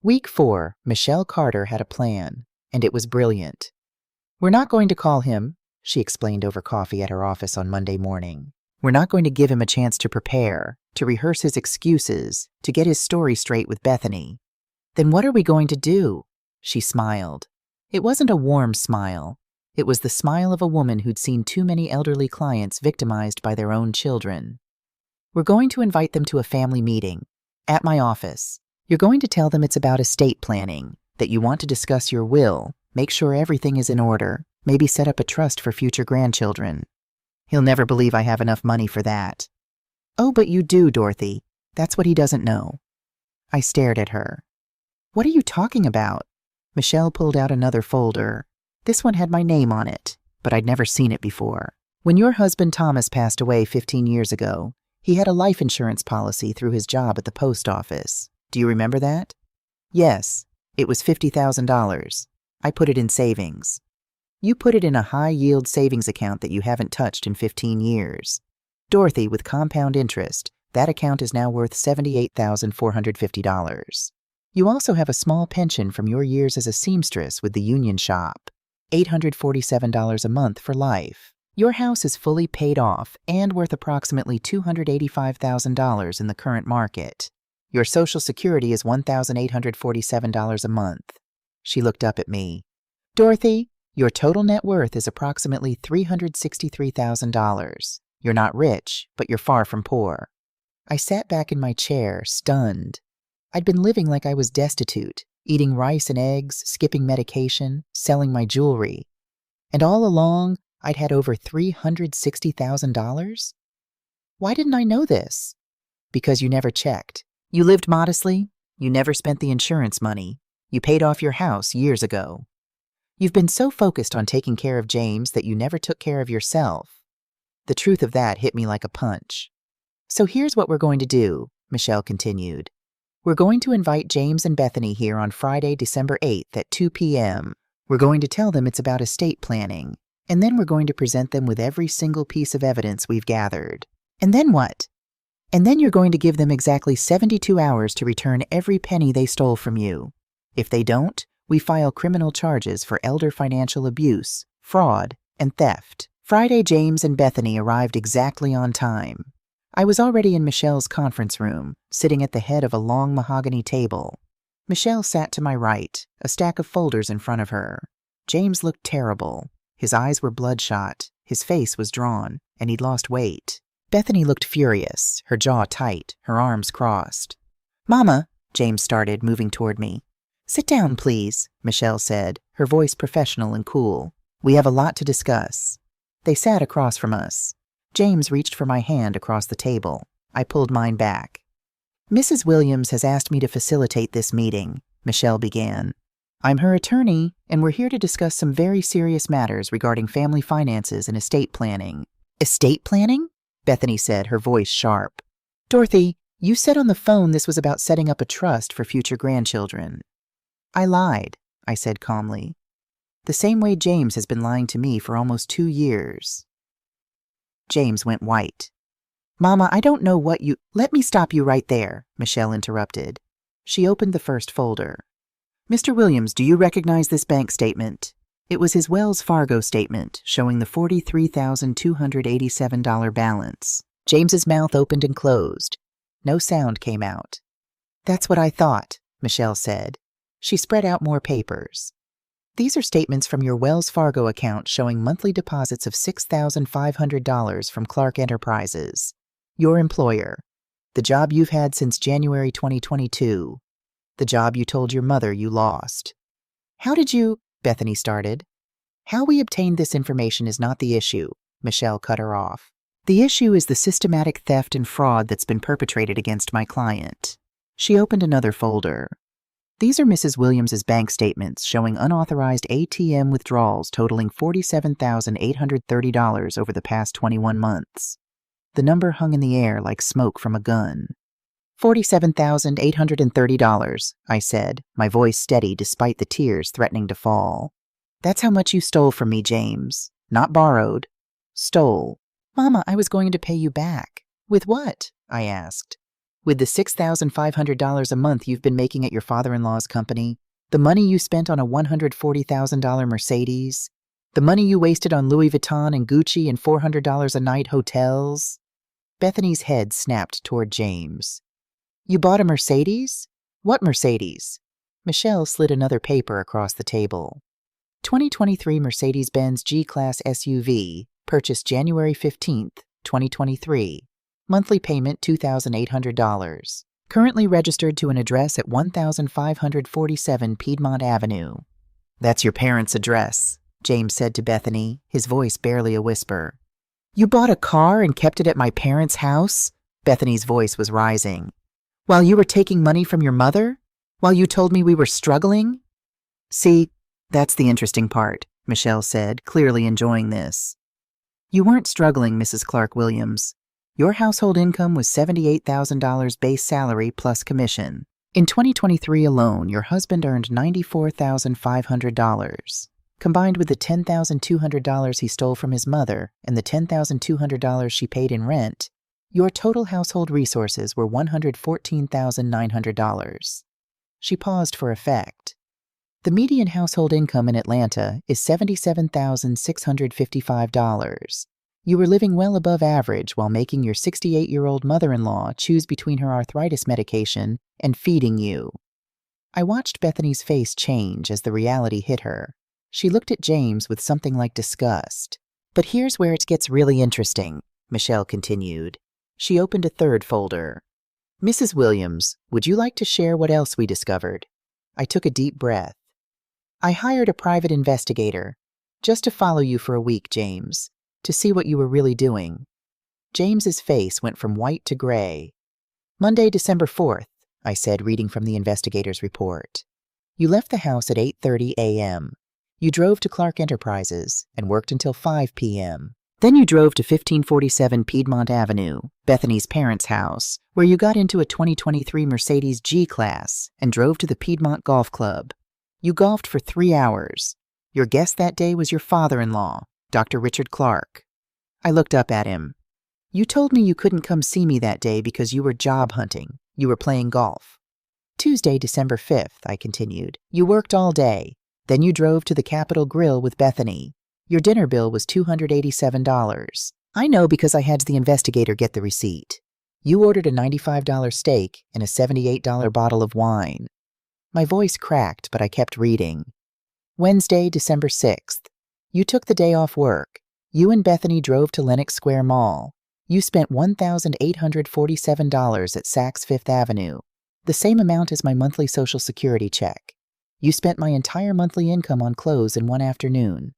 Week 4, Michelle Carter had a plan, and it was brilliant. We're not going to call him, she explained over coffee at her office on Monday morning. We're not going to give him a chance to prepare, to rehearse his excuses, to get his story straight with Bethany. Then what are we going to do? She smiled. It wasn't a warm smile. It was the smile of a woman who'd seen too many elderly clients victimized by their own children. We're going to invite them to a family meeting, at my office. You're going to tell them it's about estate planning, that you want to discuss your will, make sure everything is in order, maybe set up a trust for future grandchildren. He'll never believe I have enough money for that. Oh, but you do, Dorothy. That's what he doesn't know. I stared at her. What are you talking about? Michelle pulled out another folder. This one had my name on it, but I'd never seen it before. When your husband Thomas passed away 15 years ago, he had a life insurance policy through his job at the post office. Do you remember that? Yes, it was $50,000. I put it in savings. You put it in a high-yield savings account that you haven't touched in 15 years. Dorothy, with compound interest, that account is now worth $78,450. You also have a small pension from your years as a seamstress with the union shop, $847 a month for life. Your house is fully paid off and worth approximately $285,000 in the current market. Your Social Security is $1,847 a month. She looked up at me. Dorothy, your total net worth is approximately $363,000. You're not rich, but you're far from poor. I sat back in my chair, stunned. I'd been living like I was destitute, eating rice and eggs, skipping medication, selling my jewelry. And all along, I'd had over $360,000? Why didn't I know this? Because you never checked. You lived modestly. You never spent the insurance money. You paid off your house years ago. You've been so focused on taking care of James that you never took care of yourself. The truth of that hit me like a punch. So here's what we're going to do, Michelle continued. We're going to invite James and Bethany here on Friday, December 8th at 2 p.m. We're going to tell them it's about estate planning, and then we're going to present them with every single piece of evidence we've gathered. And then what? And then you're going to give them exactly 72 hours to return every penny they stole from you. If they don't, we file criminal charges for elder financial abuse, fraud, and theft. Friday, James and Bethany arrived exactly on time. I was already in Michelle's conference room, sitting at the head of a long mahogany table. Michelle sat to my right, a stack of folders in front of her. James looked terrible. His eyes were bloodshot, his face was drawn, and he'd lost weight. Bethany looked furious, her jaw tight, her arms crossed. Mama, James started, moving toward me. Sit down, please, Michelle said, her voice professional and cool. We have a lot to discuss. They sat across from us. James reached for my hand across the table. I pulled mine back. Mrs. Williams has asked me to facilitate this meeting, Michelle began. I'm her attorney, and we're here to discuss some very serious matters regarding family finances and estate planning. Estate planning? Bethany said, her voice sharp. Dorothy, you said on the phone this was about setting up a trust for future grandchildren. I lied, I said calmly. The same way James has been lying to me for almost 2 years. James went white. Mama, I don't know what you— Let me stop you right there, Michelle interrupted. She opened the first folder. Mr. Williams, do you recognize this bank statement? It was his Wells Fargo statement, showing the $43,287 balance. James's mouth opened and closed. No sound came out. That's what I thought, Michelle said. She spread out more papers. These are statements from your Wells Fargo account showing monthly deposits of $6,500 from Clark Enterprises, your employer, the job you've had since January 2022, the job you told your mother you lost. How did you— Bethany started. How we obtained this information is not the issue, Michelle cut her off. The issue is the systematic theft and fraud that's been perpetrated against my client. She opened another folder. These are Mrs. Williams's bank statements showing unauthorized ATM withdrawals totaling $47,830 over the past 21 months. The number hung in the air like smoke from a gun. $47,830, I said, my voice steady despite the tears threatening to fall. That's how much you stole from me, James. Not borrowed. Stole. Mama, I was going to pay you back. With what? I asked. With the $6,500 a month you've been making at your father-in-law's company, the money you spent on a $140,000 Mercedes, the money you wasted on Louis Vuitton and Gucci and $400 a night hotels. Bethany's head snapped toward James. You bought a Mercedes? What Mercedes? Michelle slid another paper across the table. 2023 Mercedes-Benz G-Class SUV, purchased January 15th, 2023. Monthly payment $2,800. Currently registered to an address at 1547 Piedmont Avenue. That's your parents' address, James said to Bethany, his voice barely a whisper. You bought a car and kept it at my parents' house? Bethany's voice was rising. While you were taking money from your mother? While you told me we were struggling? See, that's the interesting part, Michelle said, clearly enjoying this. You weren't struggling, Mrs. Clark Williams. Your household income was $78,000 base salary plus commission. In 2023 alone, your husband earned $94,500. Combined with the $10,200 he stole from his mother and the $10,200 she paid in rent, your total household resources were $114,900. She paused for effect. The median household income in Atlanta is $77,655. You were living well above average while making your 68-year-old mother-in-law choose between her arthritis medication and feeding you. I watched Bethany's face change as the reality hit her. She looked at James with something like disgust. But here's where it gets really interesting, Michelle continued. She opened a third folder. Mrs. Williams, would you like to share what else we discovered? I took a deep breath. I hired a private investigator, just to follow you for a week, James, to see what you were really doing. James's face went from white to gray. Monday, December 4th, I said, reading from the investigator's report. You left the house at 8:30 a.m. You drove to Clark Enterprises and worked until 5 p.m. Then you drove to 1547 Piedmont Avenue, Bethany's parents' house, where you got into a 2023 Mercedes G-Class and drove to the Piedmont Golf Club. You golfed for 3 hours. Your guest that day was your father-in-law, Dr. Richard Clark. I looked up at him. You told me you couldn't come see me that day because you were job hunting. You were playing golf. Tuesday, December 5th, I continued. You worked all day. Then you drove to the Capitol Grill with Bethany. Your dinner bill was $287. I know because I had the investigator get the receipt. You ordered a $95 steak and a $78 bottle of wine. My voice cracked, but I kept reading. Wednesday, December 6th. You took the day off work. You and Bethany drove to Lenox Square Mall. You spent $1,847 at Saks Fifth Avenue, the same amount as my monthly Social Security check. You spent my entire monthly income on clothes in one afternoon.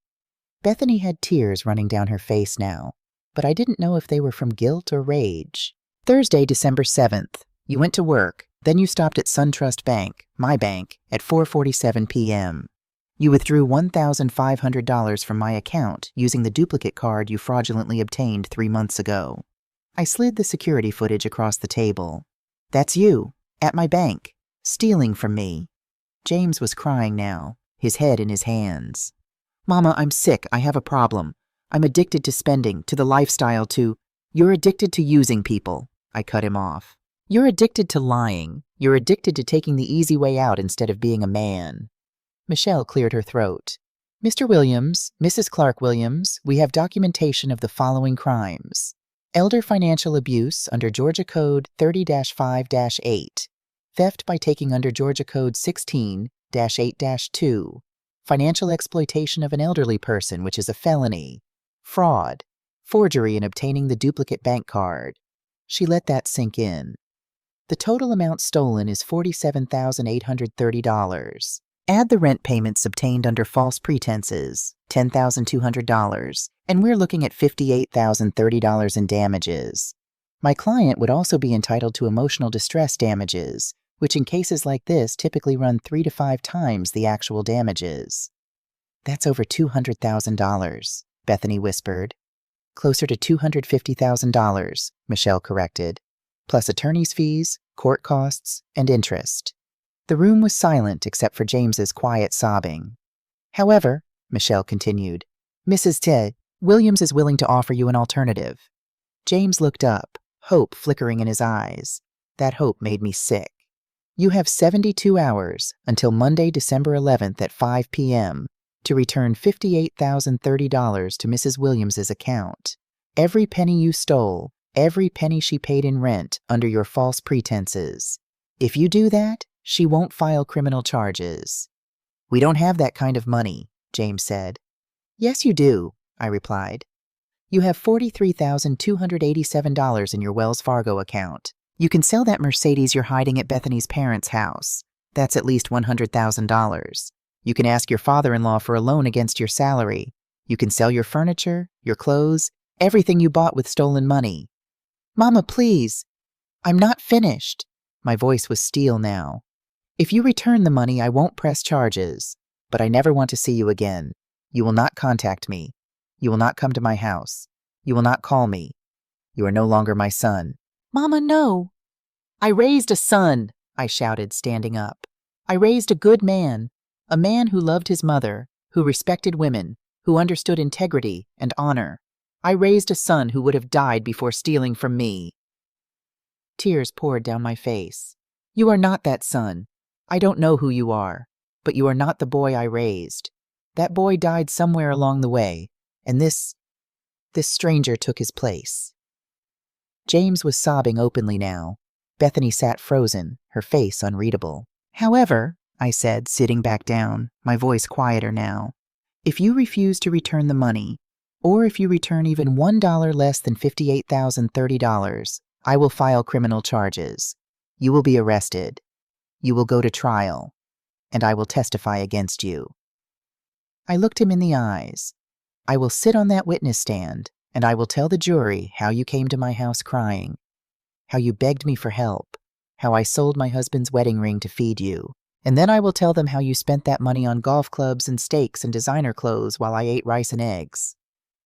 Bethany had tears running down her face now, but I didn't know if they were from guilt or rage. Thursday, December 7th. You went to work, then you stopped at SunTrust Bank, my bank, at 4:47 p.m. You withdrew $1,500 from my account using the duplicate card you fraudulently obtained 3 months ago. I slid the security footage across the table. That's you, at my bank, stealing from me. James was crying now, his head in his hands. Mama, I'm sick. I have a problem. I'm addicted to spending, to the lifestyle, to... You're addicted to using people. I cut him off. You're addicted to lying. You're addicted to taking the easy way out instead of being a man. Michelle cleared her throat. Mr. Williams, Mrs. Clark Williams, we have documentation of the following crimes. Elder financial abuse under Georgia Code 30-5-8. Theft by taking under Georgia Code 16-8-2. Financial exploitation of an elderly person, which is a felony. Fraud. Forgery in obtaining the duplicate bank card. She let that sink in. The total amount stolen is $47,830. Add the rent payments obtained under false pretenses, $10,200, and we're looking at $58,030 in damages. My client would also be entitled to emotional distress damages, which in cases like this typically run 3 to 5 times the actual damages. That's over $200,000, Bethany whispered. Closer to $250,000, Michelle corrected, plus attorney's fees, court costs, and interest. The room was silent except for James's quiet sobbing. However, Michelle continued, Mrs. T. Williams is willing to offer you an alternative. James looked up, hope flickering in his eyes. That hope made me sick. You have 72 hours until Monday, December 11th at 5 p.m. to return $58,030 to Mrs. Williams's account. Every penny you stole, every penny she paid in rent under your false pretenses. If you do that, she won't file criminal charges. We don't have that kind of money, James said. Yes, you do, I replied. You have $43,287 in your Wells Fargo account. You can sell that Mercedes you're hiding at Bethany's parents' house. That's at least $100,000. You can ask your father-in-law for a loan against your salary. You can sell your furniture, your clothes, everything you bought with stolen money. Mama, please. I'm not finished. My voice was steel now. If you return the money, I won't press charges, but I never want to see you again. You will not contact me. You will not come to my house. You will not call me. You are no longer my son. Mama, no. I raised a son, I shouted, standing up. I raised a good man, a man who loved his mother, who respected women, who understood integrity and honor. I raised a son who would have died before stealing from me. Tears poured down my face. You are not that son. I don't know who you are, but you are not the boy I raised. That boy died somewhere along the way, and this stranger took his place. James was sobbing openly now. Bethany sat frozen, her face unreadable. However, I said, sitting back down, my voice quieter now, if you refuse to return the money, or if you return even $1 less than $58,030, I will file criminal charges. You will be arrested. You will go to trial, and I will testify against you. I looked him in the eyes. I will sit on that witness stand, and I will tell the jury how you came to my house crying, how you begged me for help, how I sold my husband's wedding ring to feed you, and then I will tell them how you spent that money on golf clubs and steaks and designer clothes while I ate rice and eggs.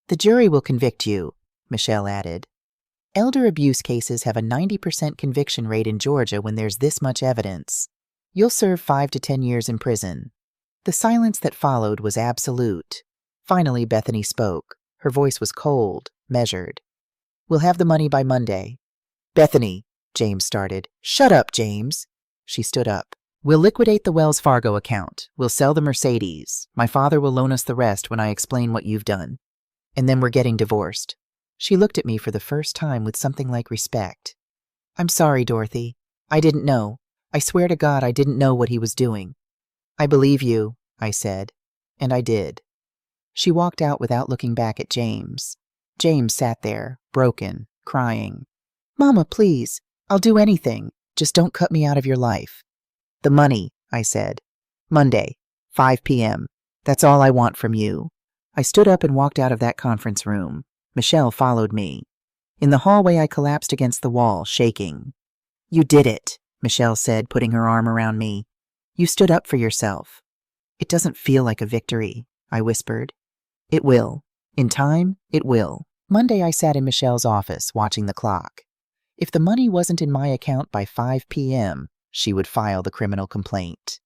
The jury will convict you, Michelle added. Elder abuse cases have a 90% conviction rate in Georgia when there's this much evidence. You'll serve 5 to 10 years in prison. The silence that followed was absolute. Finally, Bethany spoke. Her voice was cold, measured. We'll have the money by Monday. Bethany, James started. Shut up, James. She stood up. We'll liquidate the Wells Fargo account. We'll sell the Mercedes. My father will loan us the rest when I explain what you've done. And then we're getting divorced. She looked at me for the first time with something like respect. I'm sorry, Dorothy. I didn't know. I swear to God I didn't know what he was doing. I believe you, I said, and I did. She walked out without looking back at James. James sat there, broken, crying. Mama, please, I'll do anything. Just don't cut me out of your life. The money, I said. Monday, 5 p.m. That's all I want from you. I stood up and walked out of that conference room. Michelle followed me. In the hallway, I collapsed against the wall, shaking. You did it, Michelle said, putting her arm around me. You stood up for yourself. It doesn't feel like a victory, I whispered. It will. In time, it will. Monday, I sat in Michelle's office, watching the clock. If the money wasn't in my account by 5 p.m., she would file the criminal complaint.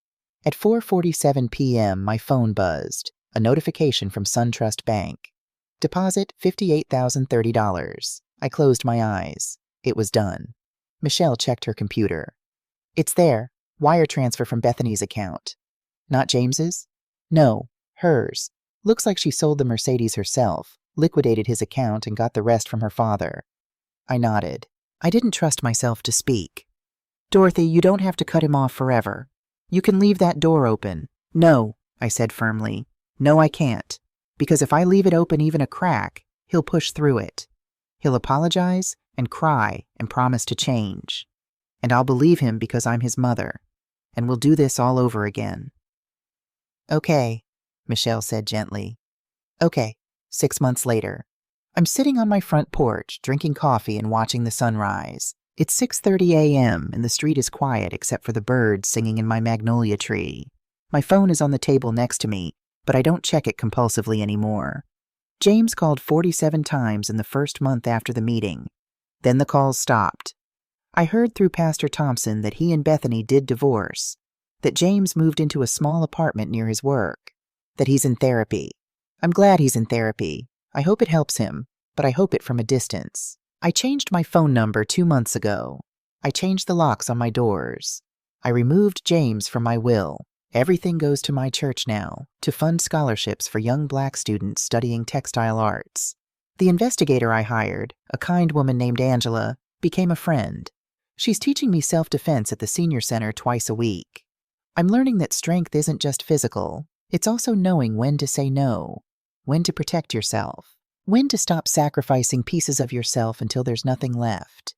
At 4:47 p.m., my phone buzzed, a notification from SunTrust Bank. Deposit $58,030. I closed my eyes. It was done. Michelle checked her computer. It's there. Wire transfer from Bethany's account. Not James's? No, hers. Looks like she sold the Mercedes herself, liquidated his account, and got the rest from her father. I nodded. I didn't trust myself to speak. Dorothy, you don't have to cut him off forever. You can leave that door open. No, I said firmly. No, I can't. Because if I leave it open even a crack, he'll push through it. He'll apologize and cry and promise to change. And I'll believe him because I'm his mother. And we'll do this all over again. Okay, Michelle said gently. Okay, 6 months later. I'm sitting on my front porch, drinking coffee and watching the sunrise. It's 6:30 a.m. and the street is quiet except for the birds singing in my magnolia tree. My phone is on the table next to me, but I don't check it compulsively anymore. James called 47 times in the first month after the meeting. Then the calls stopped. I heard through Pastor Thompson that he and Bethany did divorce, that James moved into a small apartment near his work, that he's in therapy. I'm glad he's in therapy. I hope it helps him, but I hope it from a distance. I changed my phone number 2 months ago. I changed the locks on my doors. I removed James from my will. Everything goes to my church now, to fund scholarships for young Black students studying textile arts. The investigator I hired, a kind woman named Angela, became a friend. She's teaching me self-defense at the senior center twice a week. I'm learning that strength isn't just physical. It's also knowing when to say no, when to protect yourself, when to stop sacrificing pieces of yourself until there's nothing left.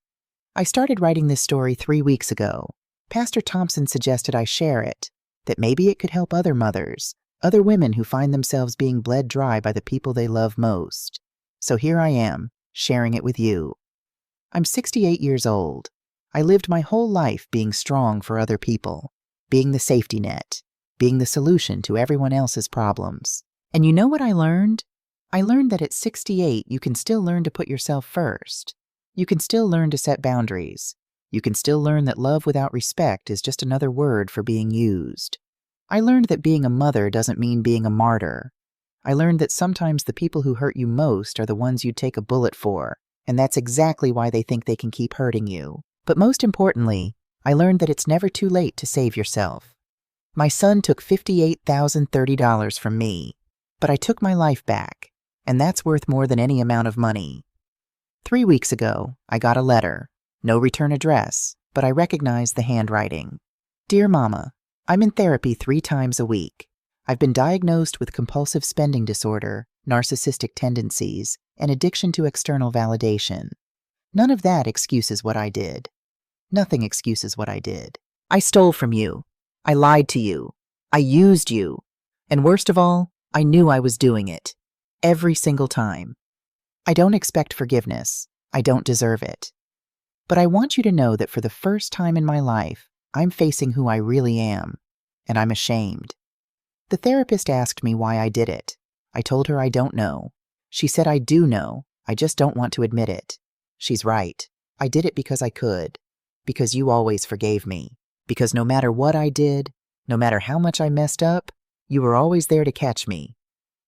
I started writing this story 3 weeks ago. Pastor Thompson suggested I share it, that maybe it could help other mothers, other women who find themselves being bled dry by the people they love most. So here I am, sharing it with you. I'm 68 years old. I lived my whole life being strong for other people, being the safety net, being the solution to everyone else's problems. And you know what I learned? I learned that at 68, you can still learn to put yourself first. You can still learn to set boundaries. You can still learn that love without respect is just another word for being used. I learned that being a mother doesn't mean being a martyr. I learned that sometimes the people who hurt you most are the ones you'd take a bullet for, and that's exactly why they think they can keep hurting you. But most importantly, I learned that it's never too late to save yourself. My son took $58,030 from me, but I took my life back, and that's worth more than any amount of money. 3 weeks ago, I got a letter. No return address, but I recognized the handwriting. Dear Mama, I'm in therapy 3 times a week. I've been diagnosed with compulsive spending disorder, narcissistic tendencies, and addiction to external validation. None of that excuses what I did. Nothing excuses what I did. I stole from you. I lied to you. I used you. And worst of all, I knew I was doing it. Every single time. I don't expect forgiveness. I don't deserve it. But I want you to know that for the first time in my life, I'm facing who I really am, and I'm ashamed. The therapist asked me why I did it. I told her I don't know. She said I do know, I just don't want to admit it. She's right. I did it because I could. Because you always forgave me. Because no matter what I did, no matter how much I messed up, you were always there to catch me.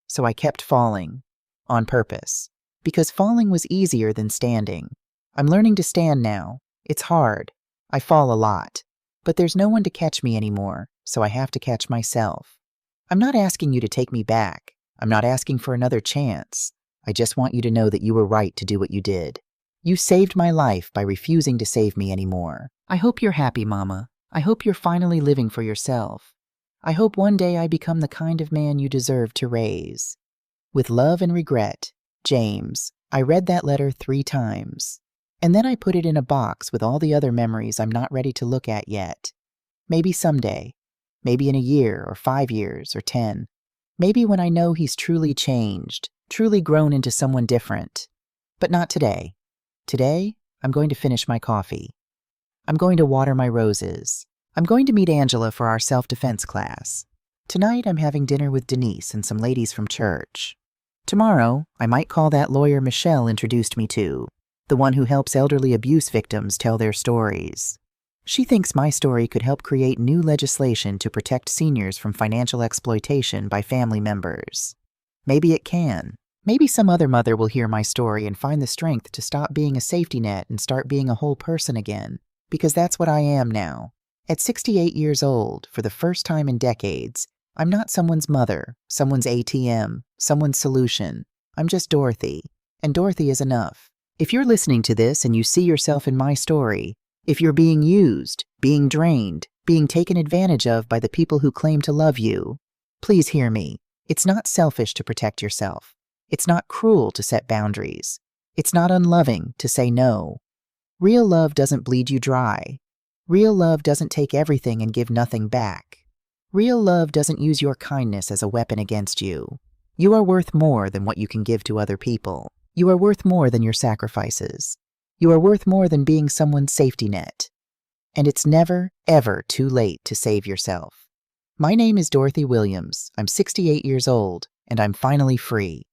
So I kept falling. On purpose. Because falling was easier than standing. I'm learning to stand now. It's hard. I fall a lot. But there's no one to catch me anymore, so I have to catch myself. I'm not asking you to take me back. I'm not asking for another chance. I just want you to know that you were right to do what you did. You saved my life by refusing to save me anymore. I hope you're happy, Mama. I hope you're finally living for yourself. I hope one day I become the kind of man you deserve to raise. With love and regret, James. I read that letter 3 times. And then I put it in a box with all the other memories I'm not ready to look at yet. Maybe someday. Maybe in a year or 5 years or 10. Maybe when I know he's truly changed, truly grown into someone different. But not today. Today, I'm going to finish my coffee. I'm going to water my roses. I'm going to meet Angela for our self-defense class. Tonight, I'm having dinner with Denise and some ladies from church. Tomorrow, I might call that lawyer Michelle introduced me to. The one who helps elderly abuse victims tell their stories. She thinks my story could help create new legislation to protect seniors from financial exploitation by family members. Maybe it can. Maybe some other mother will hear my story and find the strength to stop being a safety net and start being a whole person again, because that's what I am now. At 68 years old, for the first time in decades, I'm not someone's mother, someone's ATM, someone's solution. I'm just Dorothy, and Dorothy is enough. If you're listening to this and you see yourself in my story, if you're being used, being drained, being taken advantage of by the people who claim to love you, please hear me. It's not selfish to protect yourself. It's not cruel to set boundaries. It's not unloving to say no. Real love doesn't bleed you dry. Real love doesn't take everything and give nothing back. Real love doesn't use your kindness as a weapon against you. You are worth more than what you can give to other people. You are worth more than your sacrifices. You are worth more than being someone's safety net. And it's never, ever too late to save yourself. My name is Dorothy Williams. I'm 68 years old, and I'm finally free.